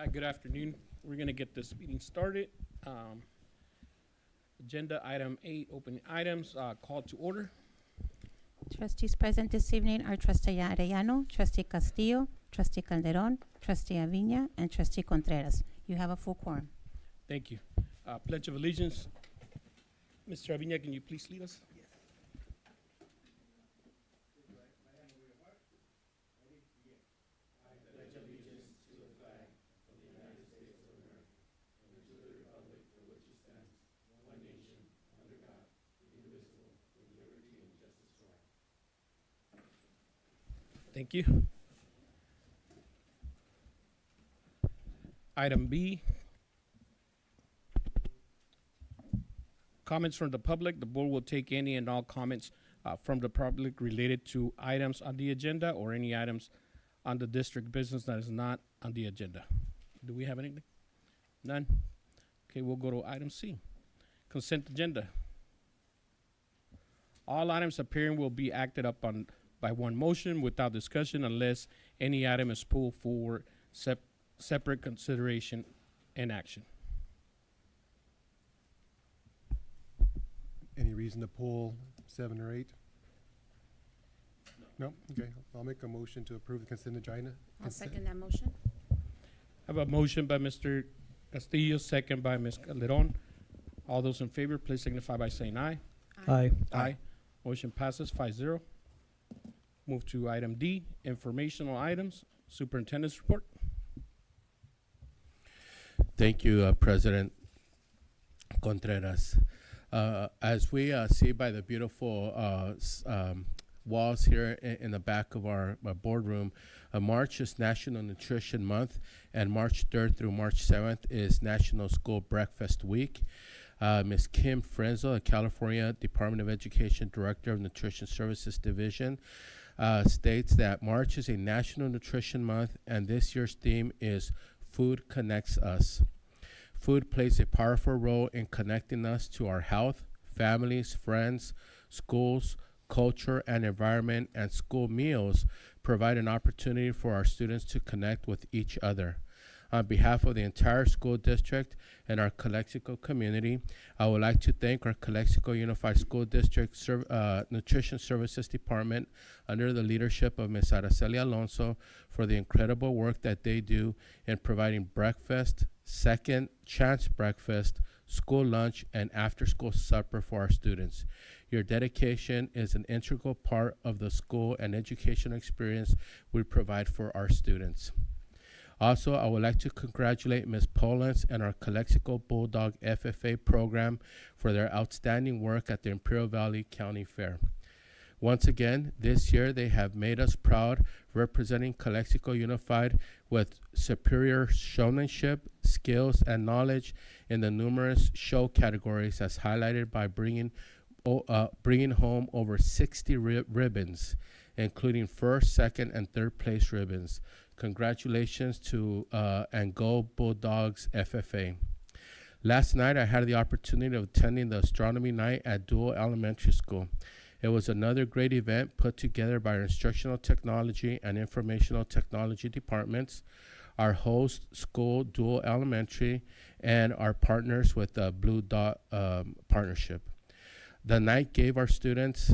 Good afternoon. We're going to get this meeting started. Agenda item 8, opening items, call to order. Trustees present this evening are Trustee Arellano, Trustee Castillo, Trustee Calderon, Trustee Avina, and Trustee Contreras. You have a full quorum. Thank you. Pledge of Allegiance. Mr. Avina, can you please lead us? Thank you. Item B. Comments from the public. The board will take any and all comments from the public related to items on the agenda or any items on the district business that is not on the agenda. Do we have anything? None? Okay, we'll go to item C. Consent agenda. All items appearing will be acted upon by one motion without discussion unless any item is pulled for separate consideration and action. Any reason to pull 7 or 8? No? Okay. I'll make a motion to approve the consent agenda. I'll second that motion. I have a motion by Mr. Castillo, second by Ms. Calderon. All those in favor, please signify by saying aye. Aye. Aye. Motion passes 5-0. Move to item D, informational items, superintendent's report. Thank you, President Contreras. As we see by the beautiful walls here in the back of our boardroom, March is National Nutrition Month, and March 3rd through March 7th is National School Breakfast Week. Ms. Kim Frenzel, the California Department of Education Director of Nutrition Services Division, states that March is a National Nutrition Month, and this year's theme is Food Connects Us. Food plays a powerful role in connecting us to our health, families, friends, schools, culture, and environment, and school meals provide an opportunity for our students to connect with each other. On behalf of the entire school district and our Calexico community, I would like to thank our Calexico Unified School District Nutrition Services Department under the leadership of Ms. Araceli Alonso for the incredible work that they do in providing breakfast, second chance breakfast, school lunch, and after-school supper for our students. Your dedication is an integral part of the school and educational experience we provide for our students. Also, I would like to congratulate Ms. Polans and our Calexico Bulldog FFA program for their outstanding work at the Imperial Valley County Fair. Once again, this year they have made us proud, representing Calexico Unified with superior showmanship, skills, and knowledge in the numerous show categories, as highlighted by bringing home over 60 ribbons, including first, second, and third place ribbons. Congratulations to and Go Bulldogs FFA. Last night, I had the opportunity of attending the astronomy night at Dual Elementary School. It was another great event put together by our instructional technology and informational technology departments, our host school, Dual Elementary, and our partners with the Blue Dot Partnership. The night gave our students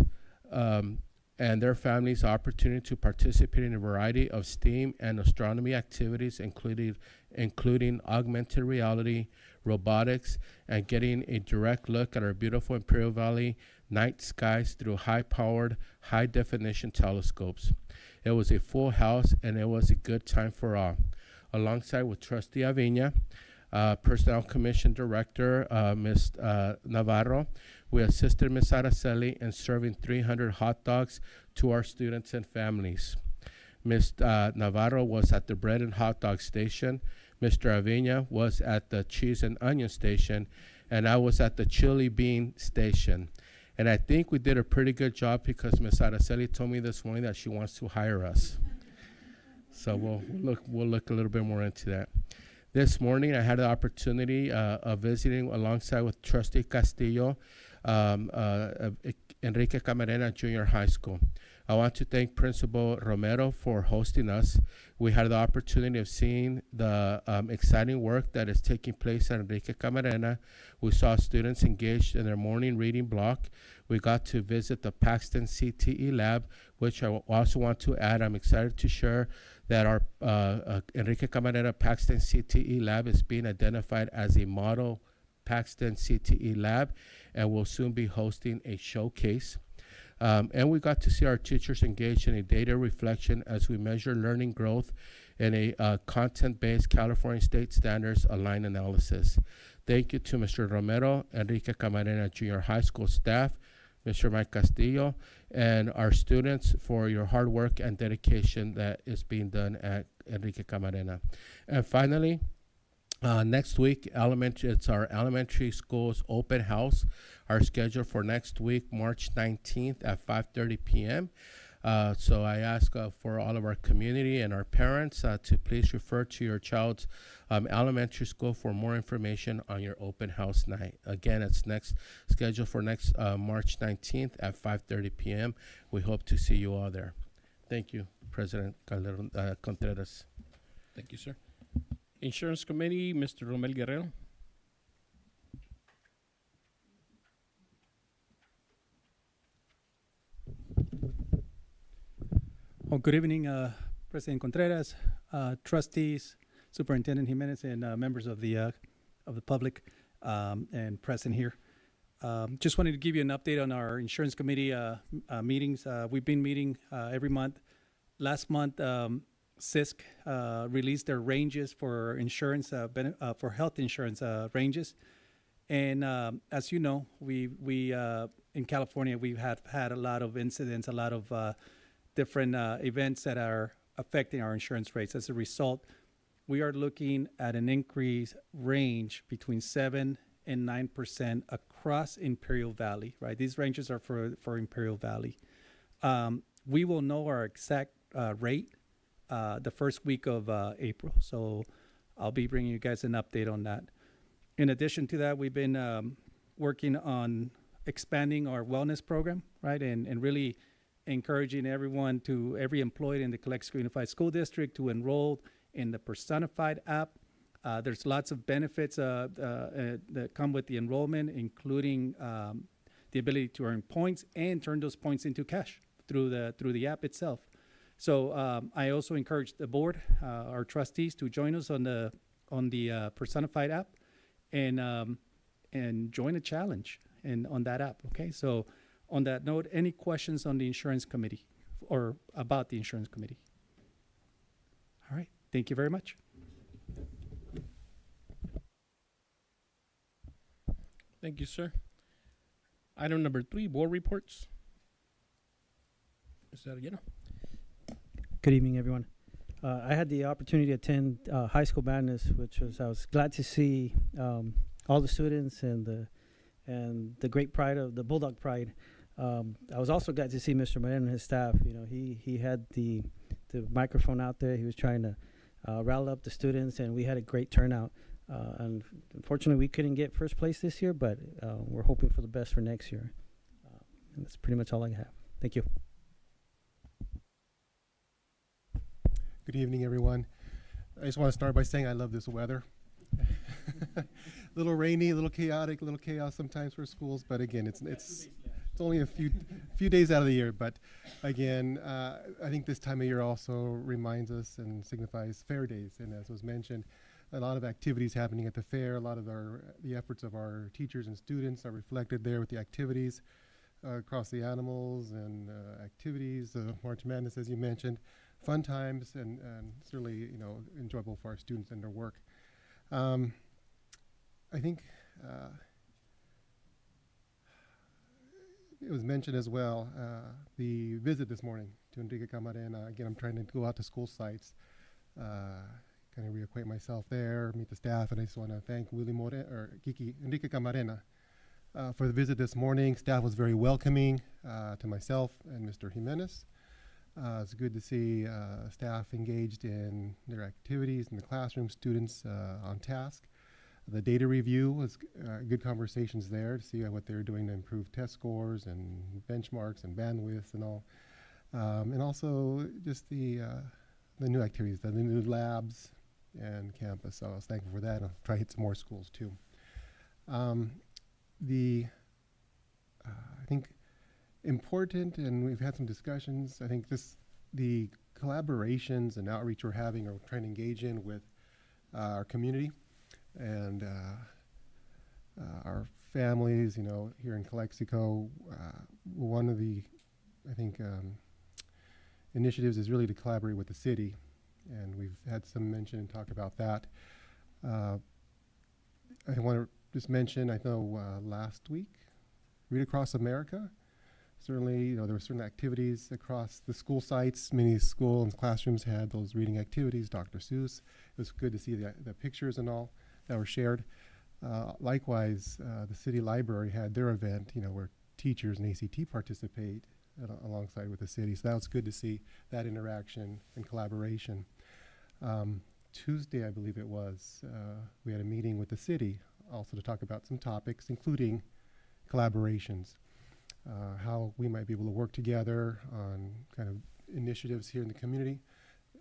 and their families the opportunity to participate in a variety of STEAM and astronomy activities, including augmented reality, robotics, and getting a direct look at our beautiful Imperial Valley night skies through high-powered, high-definition telescopes. It was a full house, and it was a good time for all. Alongside with Trustee Avina, Personnel Commission Director, Ms. Navarro, we assisted Ms. Araceli in serving 300 hot dogs to our students and families. Ms. Navarro was at the bread and hot dog station, Mr. Avina was at the cheese and onion station, and I was at the chili bean station. And I think we did a pretty good job because Ms. Araceli told me this morning that she wants to hire us. So we'll look a little bit more into that. This morning, I had the opportunity of visiting alongside with Trustee Castillo, Enrique Camarena Junior High School. I want to thank Principal Romero for hosting us. We had the opportunity of seeing the exciting work that is taking place at Enrique Camarena. We saw students engaged in their morning reading block. We got to visit the Paxton CTE lab, which I also want to add. I'm excited to share that our Enrique Camarena Paxton CTE lab is being identified as a model Paxton CTE lab, and we'll soon be hosting a showcase. And we got to see our teachers engaged in a data reflection as we measure learning growth in a content-based California state standards aligned analysis. Thank you to Mr. Romero, Enrique Camarena Junior High School staff, Mr. Mike Castillo, and our students for your hard work and dedication that is being done at Enrique Camarena. And finally, next week, it's our elementary school's open house. Our schedule for next week, March 19th at 5:30 p.m. So I ask for all of our community and our parents to please refer to your child's elementary school for more information on your open house night. Again, it's scheduled for next March 19th at 5:30 p.m. We hope to see you all there. Thank you, President Calderon, Contreras. Thank you, sir. Insurance Committee, Mr. Romel Guerrero. Well, good evening, President Contreras, trustees, Superintendent Jimenez, and members of the public and present here. Just wanted to give you an update on our insurance committee meetings. We've been meeting every month. Last month, CISC released their ranges for insurance, for health insurance ranges. And as you know, we in California, we've had a lot of incidents, a lot of different events that are affecting our insurance rates. As a result, we are looking at an increase range between 7 and 9% across Imperial Valley, right? These ranges are for Imperial Valley. We will know our exact rate the first week of April. So I'll be bringing you guys an update on that. In addition to that, we've been working on expanding our wellness program, right? And really encouraging every employee in the Calexico Unified School District to enroll in the Personified app. There's lots of benefits that come with the enrollment, including the ability to earn points and turn those points into cash through the app itself. So I also encourage the board, our trustees, to join us on the Personified app and join a challenge on that app. Okay, so on that note, any questions on the insurance committee or about the insurance committee? All right, thank you very much. Thank you, sir. Item number 3, board reports. Is that again? Good evening, everyone. I had the opportunity to attend High School Madness, I was glad to see all the students and the great pride of the Bulldog pride. I was also glad to see Mr. Moreno and his staff. You know, he had the microphone out there. He was trying to rally up the students, and we had a great turnout. And unfortunately, we couldn't get first place this year, but we're hoping for the best for next year. And that's pretty much all I have. Thank you. Good evening, everyone. I just want to start by saying I love this weather. A little rainy, a little chaotic, a little chaos sometimes for schools, but again, it's only a few days out of the year. But again, I think this time of year also reminds us and signifies fair days. And as was mentioned, a lot of activities happening at the fair. A lot of the efforts of our teachers and students are reflected there with the activities across the animals and activities, March Madness, as you mentioned. Fun times and certainly, enjoyable for our students and their work. I think it was mentioned as well, the visit this morning to Enrique Camarena. Again, I'm trying to go out to school sites, kind of reacquaint myself there, meet the staff, and I just want to thank Enrique Camarena for the visit this morning. Staff was very welcoming to myself and Mr. Jimenez. It's good to see staff engaged in their activities in the classroom, students on task. The data review was good conversations there to see what they're doing to improve test scores and benchmarks and bandwidth and all. And also just the new activities, the new labs and campus. So I was thankful for that. I'll try to hit some more schools too. I think important, and we've had some discussions, I think the collaborations and outreach we're having or trying to engage in with our community and our families, here in Calexico. One of the, I think, initiatives is really to collaborate with the city, and we've had some mention and talk about that. I want to just mention, I know last week, Read Across America, certainly, there were certain activities across the school sites. Many school and classrooms had those reading activities, Dr. Seuss. It was good to see the pictures and all that were shared. Likewise, the city library had their event, where teachers and ACT participate alongside with the city. So that was good to see that interaction and collaboration. Tuesday, I believe it was, we had a meeting with the city also to talk about some topics, including collaborations, how we might be able to work together on kind of initiatives here in the community.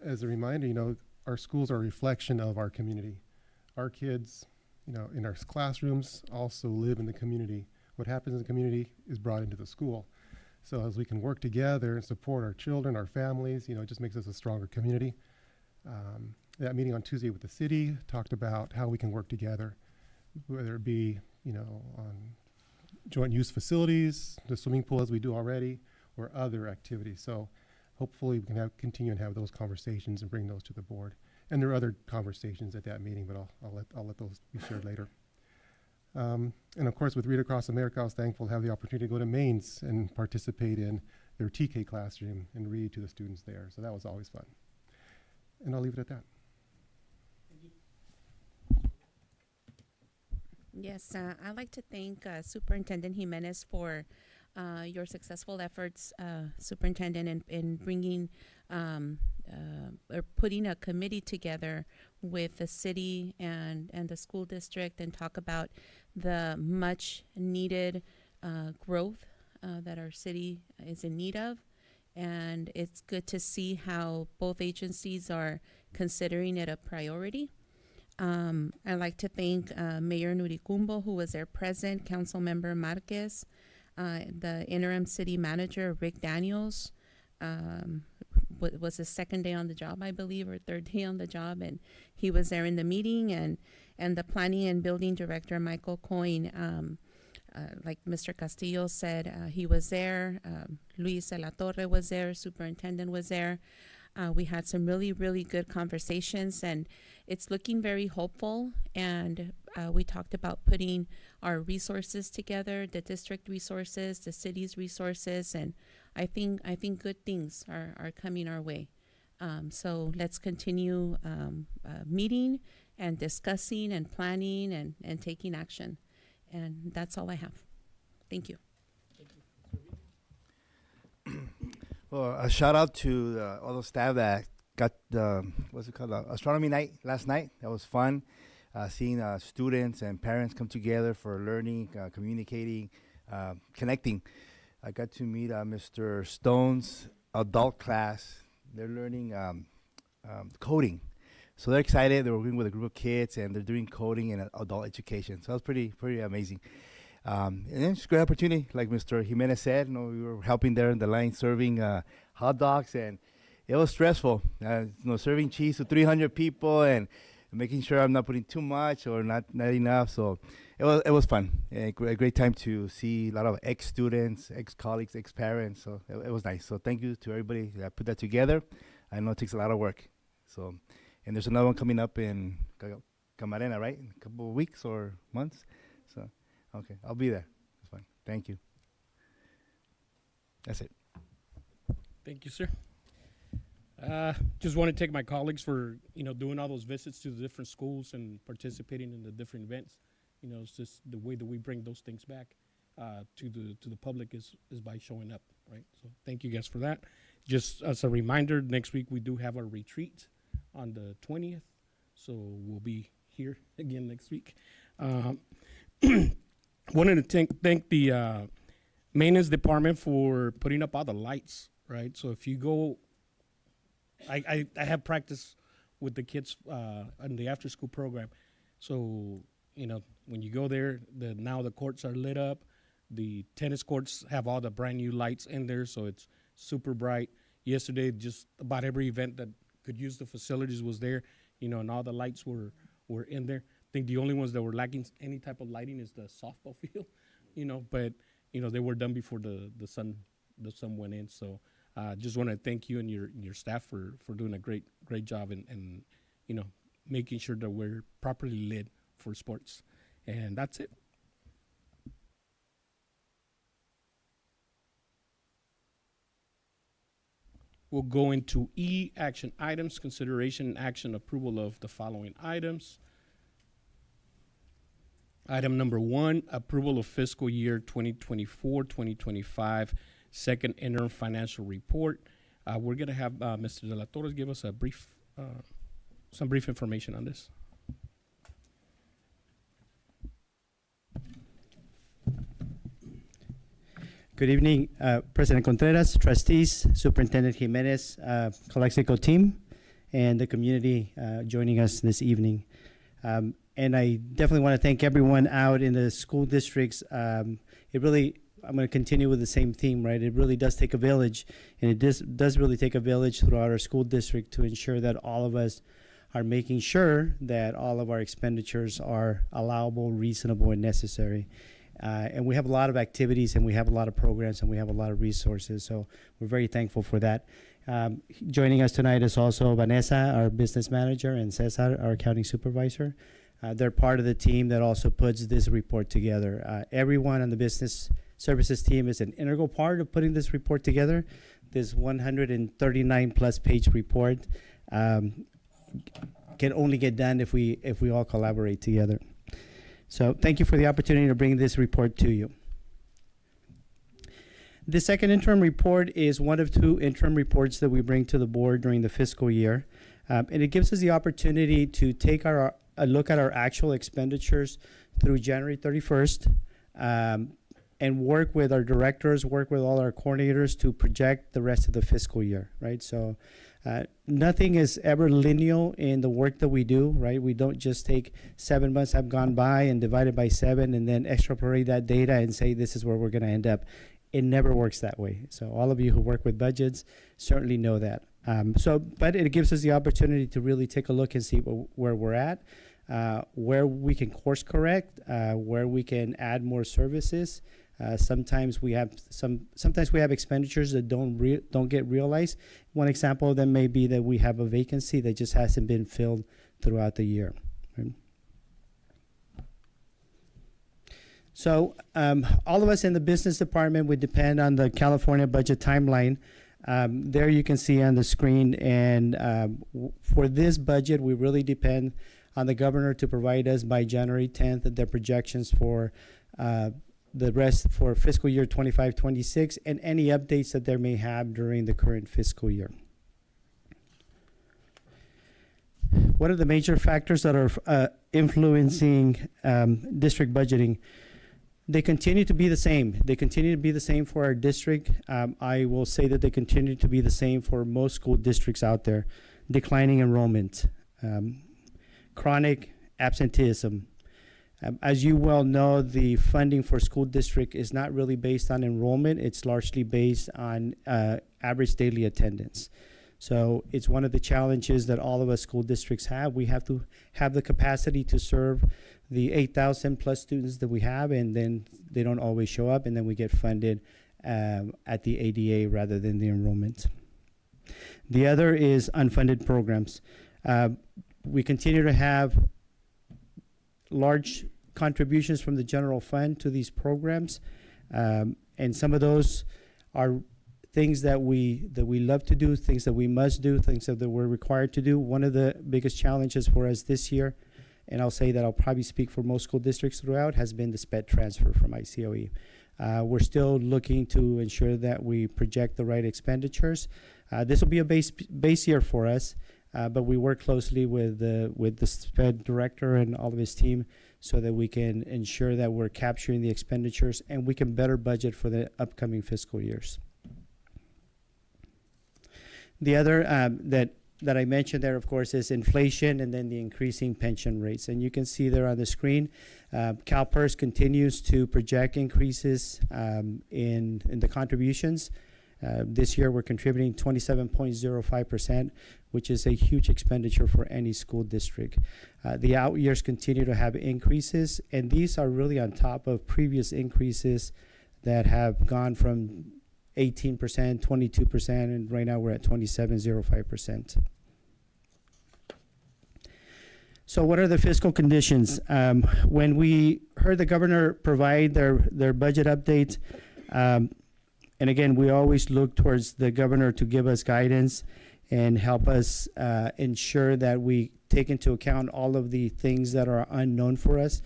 As a reminder, our schools are a reflection of our community. Our kids, in our classrooms also live in the community. What happens in the community is brought into the school. So as we can work together and support our children, our families, it just makes us a stronger community. That meeting on Tuesday with the city talked about how we can work together, whether it be, on joint use facilities, the swimming pool as we do already, or other activities. So hopefully we can continue and have those conversations and bring those to the board. And there are other conversations at that meeting, but I'll let those be shared later. And of course, with Read Across America, I was thankful to have the opportunity to go to Maine's and participate in their TK classroom and read to the students there. So that was always fun. And I'll leave it at that. Yes, I'd like to thank Superintendent Jimenez for your successful efforts, Superintendent, in bringing or putting a committee together with the city and the school district and talk about the much needed growth that our city is in need of. And it's good to see how both agencies are considering it a priority. I'd like to thank Mayor Nuricumbo, who was there present, Councilmember Marquez, the interim city manager, Rick Daniels, was his second day on the job, I believe, or third day on the job, and he was there in the meeting, and the planning and building director, Michael Coyne, like Mr. Castillo said, he was there. Luis de la Torre was there. Superintendent was there. We had some really, really good conversations, and it's looking very hopeful. And we talked about putting our resources together, the district resources, the city's resources, and I think good things are coming our way. So let's continue meeting and discussing and planning and taking action. And that's all I have. Thank you. Well, a shout out to all the staff that got the, astronomy night last night. That was fun. Seeing students and parents come together for learning, communicating, connecting. I got to meet Mr. Stone's adult class. They're learning coding. So they're excited. They're working with a group of kids, and they're doing coding and adult education. So that was pretty amazing. And it's a great opportunity. Like Mr. Jimenez said, we were helping there in the line serving hot dogs, and it was stressful. Serving cheese to 300 people and making sure I'm not putting too much or not enough. So it was fun. A great time to see a lot of ex-students, ex-colleagues, ex-parents. So it was nice. So thank you to everybody that put that together. I know it takes a lot of work. So, and there's another one coming up in Camarena, right? In a couple of weeks or months. So, okay, I'll be there. That's fine. Thank you. That's it. Thank you, sir. Just want to thank my colleagues for doing all those visits to the different schools and participating in the different events. It's just the way that we bring those things back to the public is by showing up, right? So thank you guys for that. Just as a reminder, next week we do have our retreat on the 20th, so we'll be here again next week. Wanted to thank the maintenance department for putting up all the lights right? So if you go, I have practice with the kids in the after school program. So, you know, when you go there, now the courts are lit up. The tennis courts have all the brand new lights in there, so it's super bright. Yesterday, just about every event that could use the facilities was there, you know, and all the lights were in there. I think the only ones that were lacking any type of lighting is the softball field, you know, but, you know, they were done before the sun went in. So just want to thank you and your staff for doing a great job and, you know, making sure that we're properly lit for sports. And that's it. We'll go into E, action items, consideration and action approval of the following items. Item number 1, approval of fiscal year 2024-2025 second interim financial report. We're going to have Mr. De La Torres give us a brief, some brief information on this. Good evening, President Contreras, trustees, Superintendent Jimenez, Calexico team, and the community joining us this evening. And I definitely want to thank everyone out in the school districts. I'm going to continue with the same theme, right? It really does take a village, and it does really take a village throughout our school district to ensure that all of us are making sure that all of our expenditures are allowable, reasonable, and necessary. And we have a lot of activities, and we have a lot of programs, and we have a lot of resources. So we're very thankful for that. Joining us tonight is also Vanessa, our business manager, and Cesar, our accounting supervisor. They're part of the team that also puts this report together. Everyone on the business services team is an integral part of putting this report together. This 139 plus page report can only get done if we all collaborate together. So thank you for the opportunity to bring this report to you. The second interim report is one of 2 interim reports that we bring to the board during the fiscal year. And it gives us the opportunity to take a look at our actual expenditures through January 31st and work with our directors, work with all our coordinators to project the rest of the fiscal year, right? So nothing is ever linear in the work that we do, right? We don't just take 7 months have gone by and divide it by 7 and then extrapolate that data and say this is where we're going to end up. It never works that way. So all of you who work with budgets certainly know that. But it gives us the opportunity to really take a look and see where we're at, where we can course correct, where we can add more services. Sometimes we have expenditures that don't get realized. One example of them may be that we have a vacancy that just hasn't been filled throughout the year. Right? So all of us in the business department would depend on the California budget timeline. There you can see on the screen, and for this budget, we really depend on the governor to provide us by January 10th their projections for the rest for fiscal year 25-26 and any updates that there may have during the current fiscal year. What are the major factors that are influencing district budgeting? They continue to be the same. They continue to be the same for our district. I will say that they continue to be the same for most school districts out there. Declining enrollment, chronic absenteeism. As you well know, the funding for school district is not really based on enrollment. It's largely based on average daily attendance. So it's one of the challenges that all of us school districts have. We have to have the capacity to serve the 8,000 plus students that we have, and then they don't always show up, and then we get funded at the ADA rather than the enrollment. The other is unfunded programs. We continue to have large contributions from the general fund to these programs, and some of those are things that we love to do, things that we must do, things that we're required to do. One of the biggest challenges for us this year, and I'll say that I'll probably speak for most school districts throughout, has been the SPED transfer from ICOE. We're still looking to ensure that we project the right expenditures. This will be a base year for us, but we work closely with the SPED director and all of his team so that we can ensure that we're capturing the expenditures and we can better budget for the upcoming fiscal years. The other that I mentioned there, of course, is inflation and then the increasing pension rates. And you can see there on the screen, CalPERS continues to project increases in the contributions. This year, we're contributing 27.05%, which is a huge expenditure for any school district. The out years continue to have increases, and these are really on top of previous increases that have gone from 18%, 22%, and right now we're at 27.05%. So what are the fiscal conditions? When we heard the governor provide their budget update, and again, we always look towards the governor to give us guidance and help us ensure that we take into account all of the things that are unknown for us.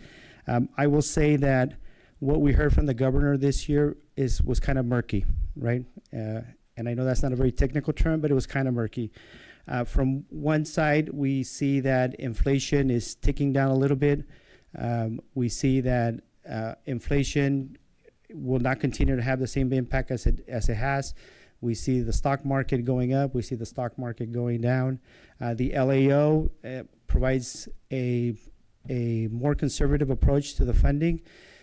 I will say that what we heard from the governor this year was kind of murky, right? And I know that's not a very technical term, but it was kind of murky. From one side, we see that inflation is ticking down a little bit. We see that inflation will not continue to have the same impact as it has. We see the stock market going up. We see the stock market going down. The LAO provides a more conservative approach to the funding.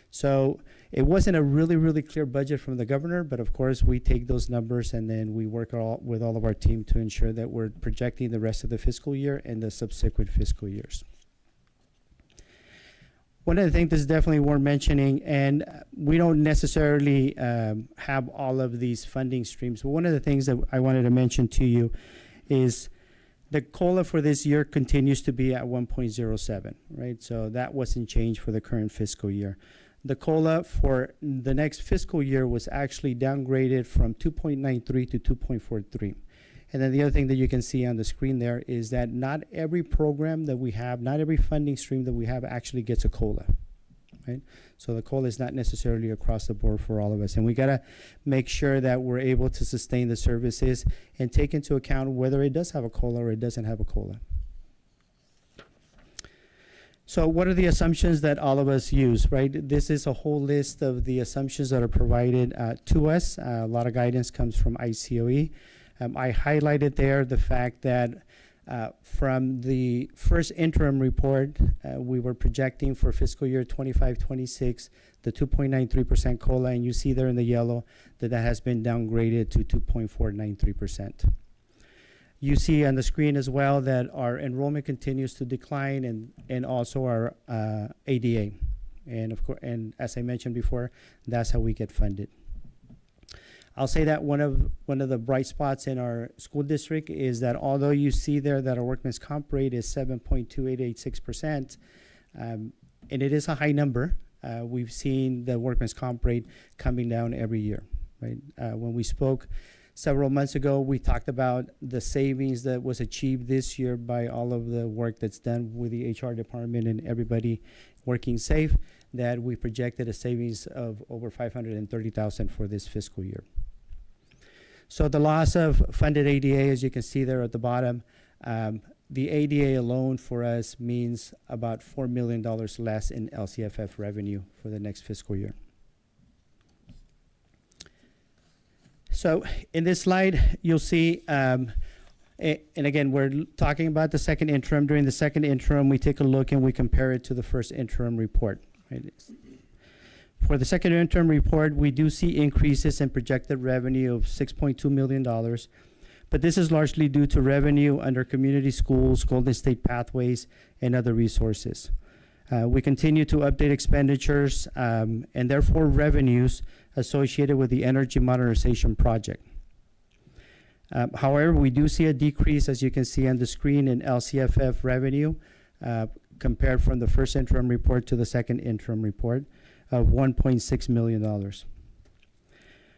So it wasn't a really, really clear budget from the governor, but of course we take those numbers and then we work with all of our team to ensure that we're projecting the rest of the fiscal year and the subsequent fiscal years. One of the things that's definitely worth mentioning, and we don't necessarily have all of these funding streams, but one of the things that I wanted to mention to you is the COLA for this year continues to be at 1.07, right? So that wasn't changed for the current fiscal year. The COLA for the next fiscal year was actually downgraded from 2.93 to 2.43. And then the other thing that you can see on the screen there is that not every program that we have, not every funding stream that we have actually gets a COLA, right? So the COLA is not necessarily across the board for all of us. And we gotta make sure that we're able to sustain the services and take into account whether it does have a COLA or it doesn't have a COLA. So what are the assumptions that all of us use, right? This is a whole list of the assumptions that are provided to us. A lot of guidance comes from ICOE. I highlighted there the fact that from the first interim report, we were projecting for fiscal year 25-26 the 2.93% COLA, and you see there in the yellow that has been downgraded to 2.493%. You see on the screen as well that our enrollment continues to decline, and also our ADA, and of course, and as I mentioned before, that's how we get funded. I'll say that one of the bright spots in our school district is that although you see there that our workman's comp rate is 7.2886%, and it is a high number, we've seen the workman's comp rate coming down every year, right? When we spoke several months ago, we talked about the savings that was achieved this year by all of the work that's done with the HR department and everybody working safe, that we projected a savings of over $530,000 for this fiscal year. So the loss of funded ADA, as you can see there at the bottom, the ADA alone for us means about $4 million less in LCFF revenue for the next fiscal year. So in this slide, you'll see, and again, we're talking about the second interim. During the second interim, we take a look and we compare it to the first interim report. Right? For the second interim report, we do see increases in projected revenue of $6.2 million, but this is largely due to revenue under community schools, Golden State Pathways, and other resources. We continue to update expenditures and therefore revenues associated with the energy modernization project. However, we do see a decrease, as you can see on the screen, in LCFF revenue compared from the first interim report to the second interim report of $1.6 million.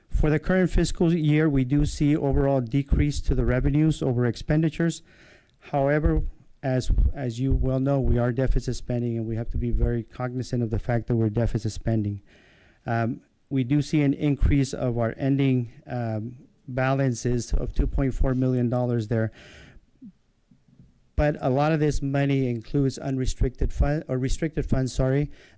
For the current fiscal year, we do see overall decrease to the revenues over expenditures. However, as you well know, we are deficit spending, and we have to be very cognizant of the fact that we're deficit spending. We do see an increase of our ending balances of $2.4 million there. But a lot of this money includes unrestricted fund or restricted funds,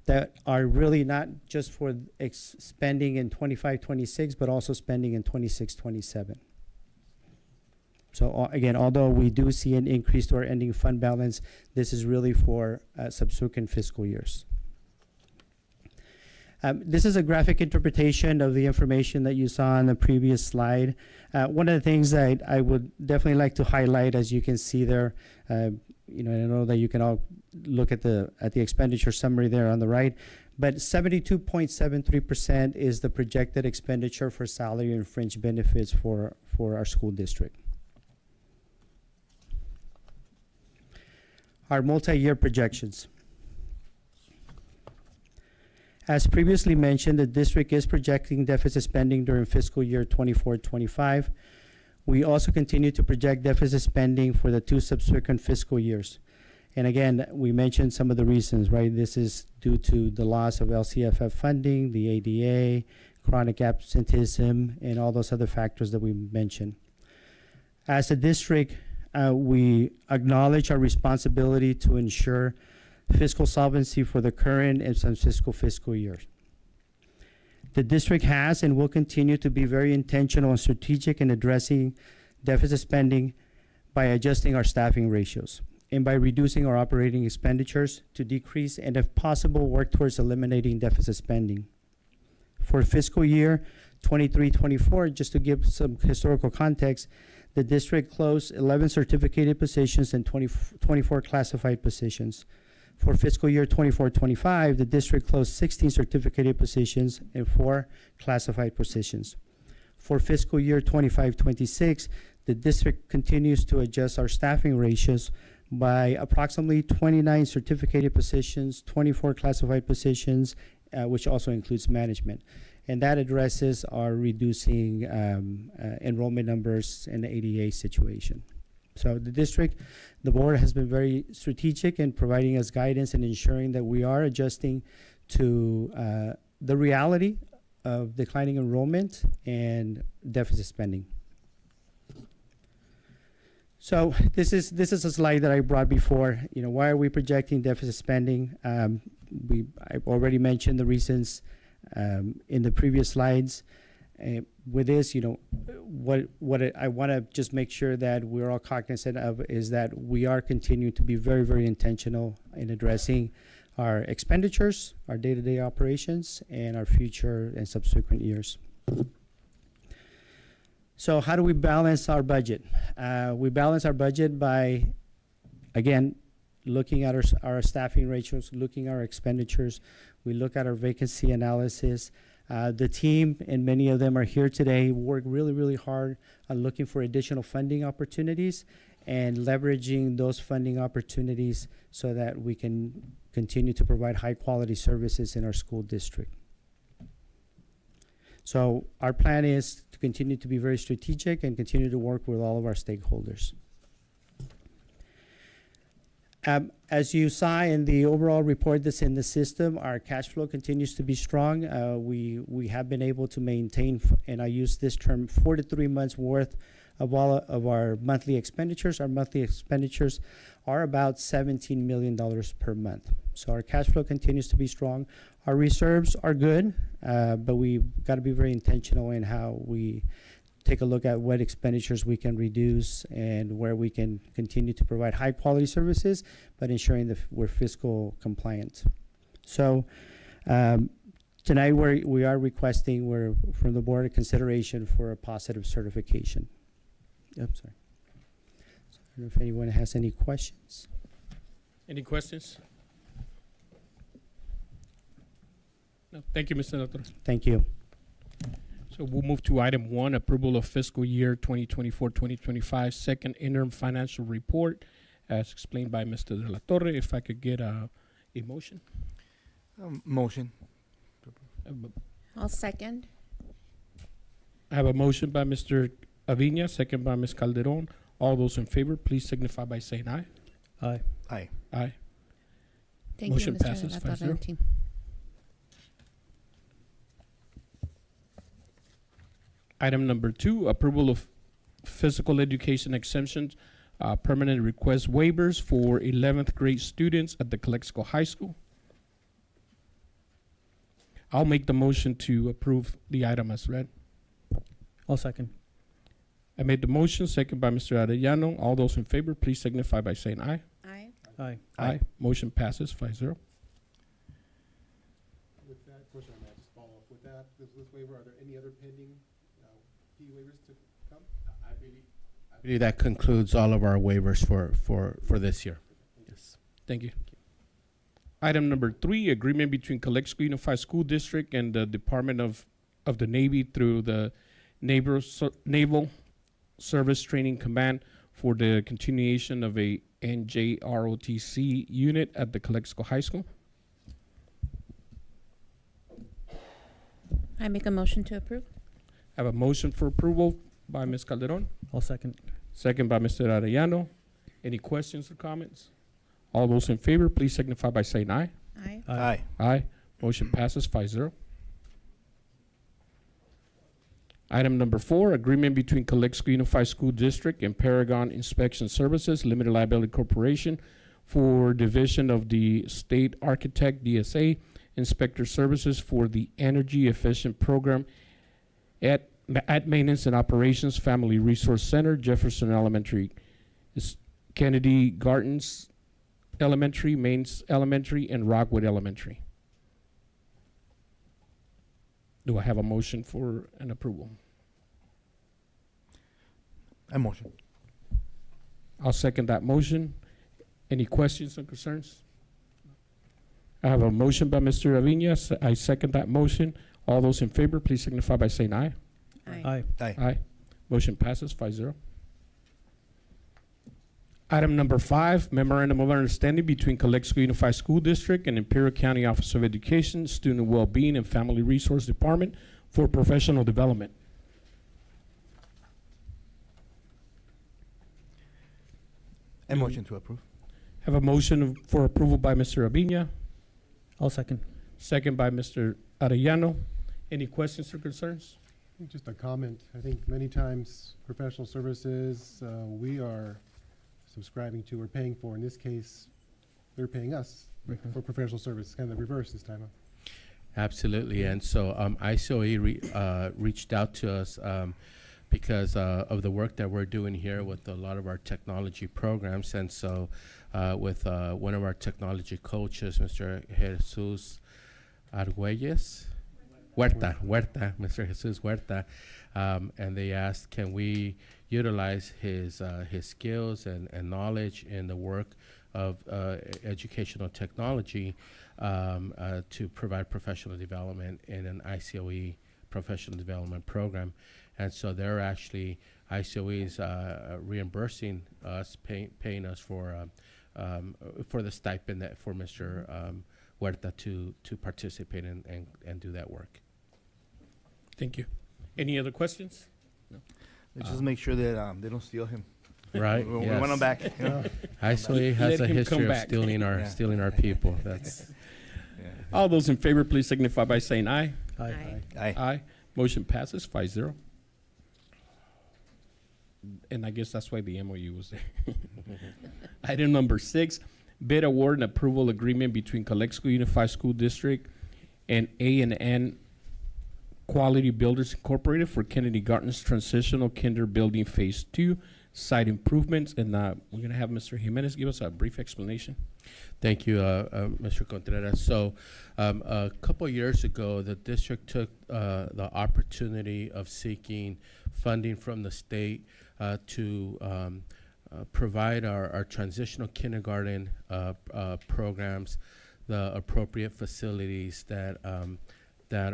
that are really not just for spending in 25-26, but also spending in 26-27. So again, although we do see an increase to our ending fund balance, this is really for subsequent fiscal years. This is a graphic interpretation of the information that you saw on the previous slide. One of the things that I would definitely like to highlight, as you can see there, you know, I know that you can all look at the expenditure summary there on the right, but 72.73% is the projected expenditure for salary and fringe benefits for our school district. Our multi-year projections. As previously mentioned, the district is projecting deficit spending during fiscal year 24-25. We also continue to project deficit spending for the 2 subsequent fiscal years. And again, we mentioned some of the reasons, right? This is due to the loss of LCFF funding, the ADA, chronic absenteeism, and all those other factors that we mentioned. As a district, we acknowledge our responsibility to ensure fiscal solvency for the current and some fiscal years. The district has and will continue to be very intentional and strategic in addressing deficit spending by adjusting our staffing ratios and by reducing our operating expenditures to decrease and, if possible, work towards eliminating deficit spending. For fiscal year 23-24, just to give some historical context, the district closed 11 certificated positions and 24 classified positions. For fiscal year 24-25, the district closed 16 certificated positions and 4 classified positions. For fiscal year 25-26, the district continues to adjust our staffing ratios by approximately 29 certificated positions, 24 classified positions, which also includes management. And that addresses our reducing enrollment numbers in the ADA situation. So the district, the board has been very strategic in providing us guidance and ensuring that we are adjusting to the reality of declining enrollment and deficit spending. So this is a slide that I brought before. You know, why are we projecting deficit spending? I've already mentioned the reasons in the previous slides. With this, you know, what I want to just make sure that we're all cognizant of is that we are continuing to be very, very intentional in addressing our expenditures, our day-to-day operations, and our future and subsequent years. So how do we balance our budget? We balance our budget by, again, looking at our staffing ratios, looking at our expenditures. We look at our vacancy analysis. The team, and many of them are here today, work really, really hard on looking for additional funding opportunities and leveraging those funding opportunities so that we can continue to provide high-quality services in our school district. So our plan is to continue to be very strategic and continue to work with all of our stakeholders. As you saw in the overall report that's in the system, our cash flow continues to be strong. We have been able to maintain, and I use this term, 4 to 3 months worth of all of our monthly expenditures. Our monthly expenditures are about $17 million per month. So our cash flow continues to be strong. Our reserves are good, but we've got to be very intentional in how we take a look at what expenditures we can reduce and where we can continue to provide high quality services, but ensuring that we're fiscal compliant. So tonight we are requesting from the board a consideration for a positive certification. Oops, sorry. So I don't know if anyone has any questions. Any questions? No. Thank you, Mr. Doctor. Thank you. So we'll move to item 1, approval of fiscal year 2024-2025 second interim financial report, as explained by Mr. De La Torre. If I could get a motion. Motion. I'll second. I have a motion by Mr. Avina, second by Ms. Calderon. All those in favor, please signify by saying aye. Aye. Aye. Aye. Thank Motion you, Mr. passes La 5-0. Torre and team. Item number 2, approval of physical education exemptions, permanent request waivers for 11th grade students at the Calexico High School. I'll make the motion to approve the item as read. I'll second. I made the motion, second by Mr. Arellano. All those in favor, please signify by saying aye. Aye. Aye. Aye. Motion passes 5-0. With that, question, I might just follow up with that. This waiver, are there any other pending fee waivers to come? I believe that concludes all of our waivers for this year. Yes. Thank you. Item number 3, agreement between Calexico Unified School District and the Department of the Navy through the Naval Service Training Command for the continuation of a NJROTC unit at the Calexico High School. I make a motion to approve. I have a motion for approval by Ms. Calderon, I'll second. second by Mr. Arellano. Any questions or comments? All those in favor, please signify by saying aye. Aye. Aye. Aye. Motion passes 5-0. Item number 4, agreement between Calexico Unified School District and Paragon Inspection Services Limited Liability Corporation for division of the State Architect DSA Inspector Services for the Energy Efficient Program at Maintenance and Operations Family Resource Center, Jefferson Elementary, Kennedy Gardens Elementary, Mains Elementary, and Rockwood Elementary. Do I have a motion for an approval? I motion. I'll second that motion. Any questions or concerns? I have a motion by Mr. Avina. I second that motion. All those in favor, please signify by saying aye. Aye. Aye. Aye. Motion passes 5-0. Item number 5, memorandum of understanding between Calexico Unified School District and Imperial County Office of Education, Student Wellbeing and Family Resource Department for professional development. I motion to approve. Have a motion for approval by Mr. Avina, I'll second. second by Mr. Arellano. Any questions or concerns? Just a comment. I think many times professional services we are subscribing to or paying for. In this case, they're paying us for professional service. Kind of the reverse this time. Huh? Absolutely. And so ICOE reached out to us because of the work that we're doing here with a lot of our technology programs. And so with one of our technology coaches, Mr. Jesus Arguelles, Huerta, Mr. Jesus Huerta, and they asked, can we utilize his skills and knowledge in the work of educational technology to provide professional development in an ICOE professional development program. And so they're actually, ICOE is reimbursing us, paying us for the stipend that for Mr. Huerta to participate and do that work. Thank you. Any other questions? Let's just make sure that they don't steal him. Right? We want him back. You know? ICOE has Let a him history come of back. Yeah. stealing our people. That's Yeah. All those in favor, please signify by saying aye. Aye. Aye. Aye. Motion passes 5-0. And I guess that's why the MOU was there. Item number 6, bid award and approval agreement between Calexico Unified School District and A&N Quality Builders Incorporated for Kennedy Gardens Transitional Kinder Building Phase 2 site improvements. And we're going to have Mr. Jimenez give us a brief explanation. Thank you, Mr. Contreras. So a couple years ago, the district took the opportunity of seeking funding from the state to provide our transitional kindergarten programs the appropriate facilities that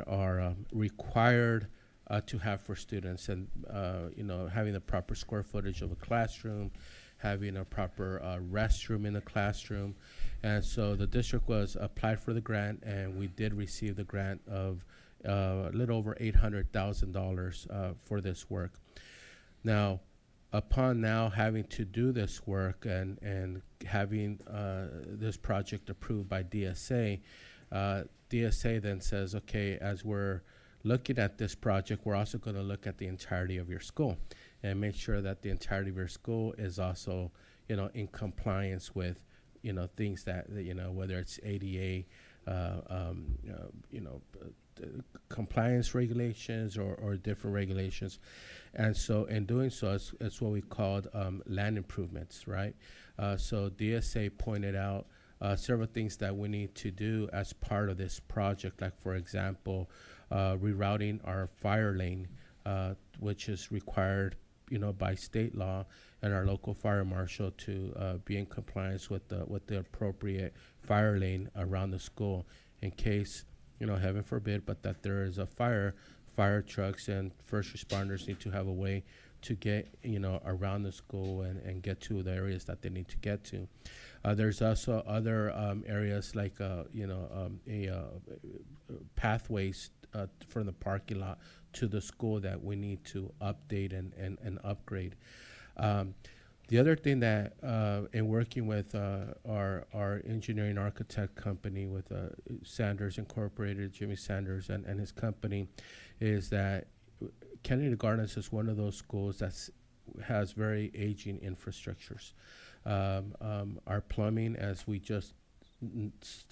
are required to have for students, and having the proper square footage of a classroom, having a proper restroom in the classroom. And so the district was applied for the grant, and we did receive the grant of a little over $800,000 for this work. Now, upon now having to do this work and having this project approved by DSA, DSA then says, okay, as we're looking at this project, we're also going to look at the entirety of your school and make sure that the entirety of your school is also, in compliance with, things that, whether it's ADA compliance regulations or different regulations. And so in doing so, it's what we called land improvements, right? So DSA pointed out several things that we need to do as part of this project, like, for example, rerouting our fire lane, which is required, by state law and our local fire marshal to be in compliance with the appropriate fire lane around the school in case, heaven forbid, but that there is a fire trucks and first responders need to have a way to get, around the school and get to the areas that they need to get to. There's also other areas like, pathways from the parking lot to the school that we need to update and upgrade. The other thing that, in working with our engineering architect company with Sanders Incorporated, Jimmy Sanders and his company, is that Kennedy Gardens is one of those schools that has very aging infrastructures. Our plumbing, as we just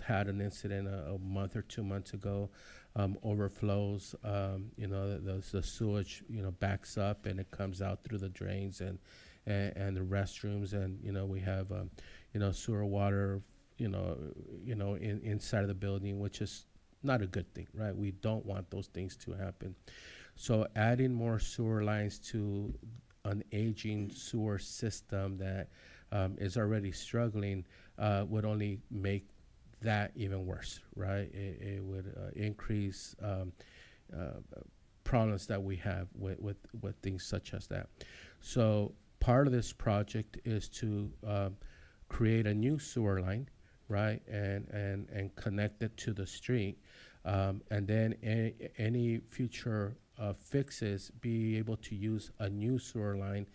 had an incident a month or 2 months ago, overflows. The sewage, backs up and it comes out through the drains and the restrooms, and we have sewer water, inside of the building, which is not a good thing, right? We don't want those things to happen. So adding more sewer lines to an aging sewer system that is already struggling would only make that even worse, right? It would increase problems that we have with things such as that. So part of this project is to create a new sewer line, right, and connect it to the street, and then any future fixes be able to use a new sewer line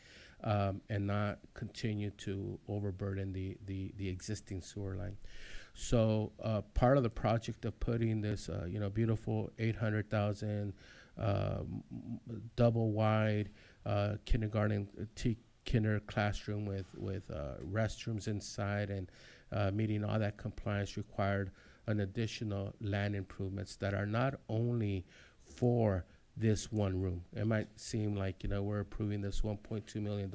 and not continue to overburden the existing sewer line. So part of the project of putting this beautiful 800,000 double wide kindergarten kinder classroom with restrooms inside and meeting all that compliance required an additional land improvements that are not only for this one room. It might seem like we're approving this $1.2 million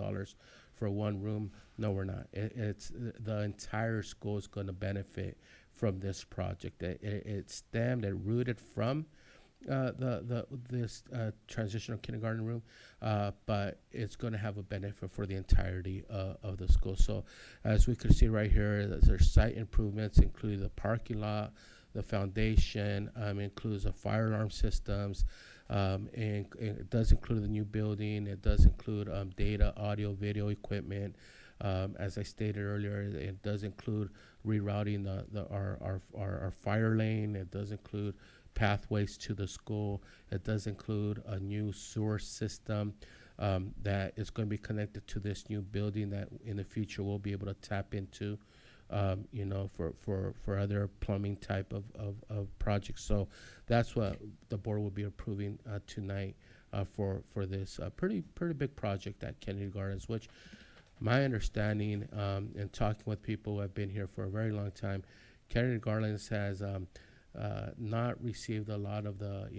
for one room. No, we're not. It's the entire school is going to benefit from this project. It stemmed and rooted from this transitional kindergarten room, but it's going to have a benefit for the entirety of the school. So as we can see right here, there's site improvements, including the parking lot, the foundation, includes the fire alarm systems, and it does include the new building. It does include data, audio, video equipment. As I stated earlier, it does include rerouting our fire lane. It does include pathways to the school. It does include a new sewer system that is going to be connected to this new building that in the future we'll be able to tap into, for other plumbing type of projects. So that's what the board will be approving tonight for this pretty big project at Kennedy Gardens, which my understanding and talking with people who have been here for a very long time, Kennedy Gardens has not received a lot of the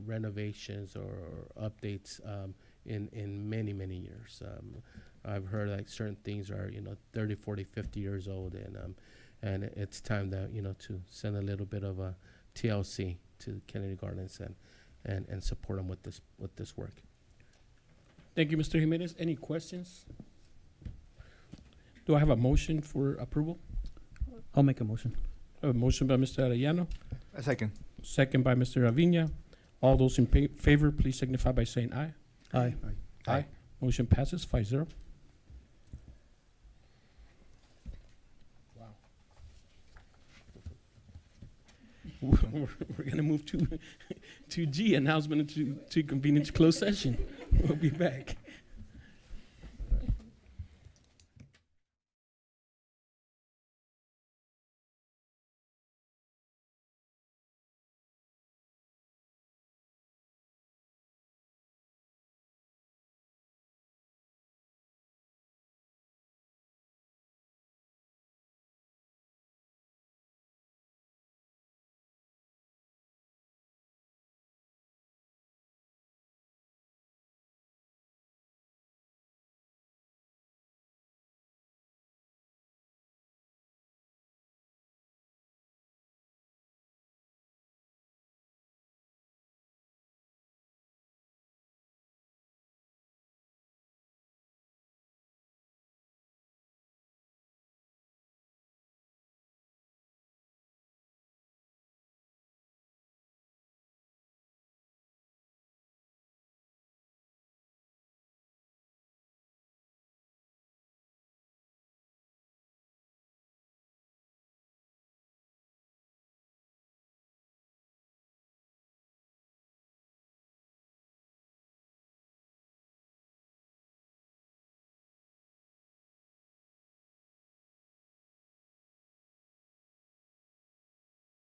renovations or updates in many years. I've heard like certain things are 30, 40, 50 years old, and it's time that to send a little bit of a TLC to Kennedy Gardens and support them with this work. Thank you, Mr. Jimenez. Any questions? Do I have a motion for approval? I'll make a motion. A motion by Mr. Arellano, A second. second by Mr. Avina. All those in favor, please signify by saying aye. Aye. Aye. Motion passes 5-0. Wow. We're going to move to G, announcement to convene into closed session. We'll be back.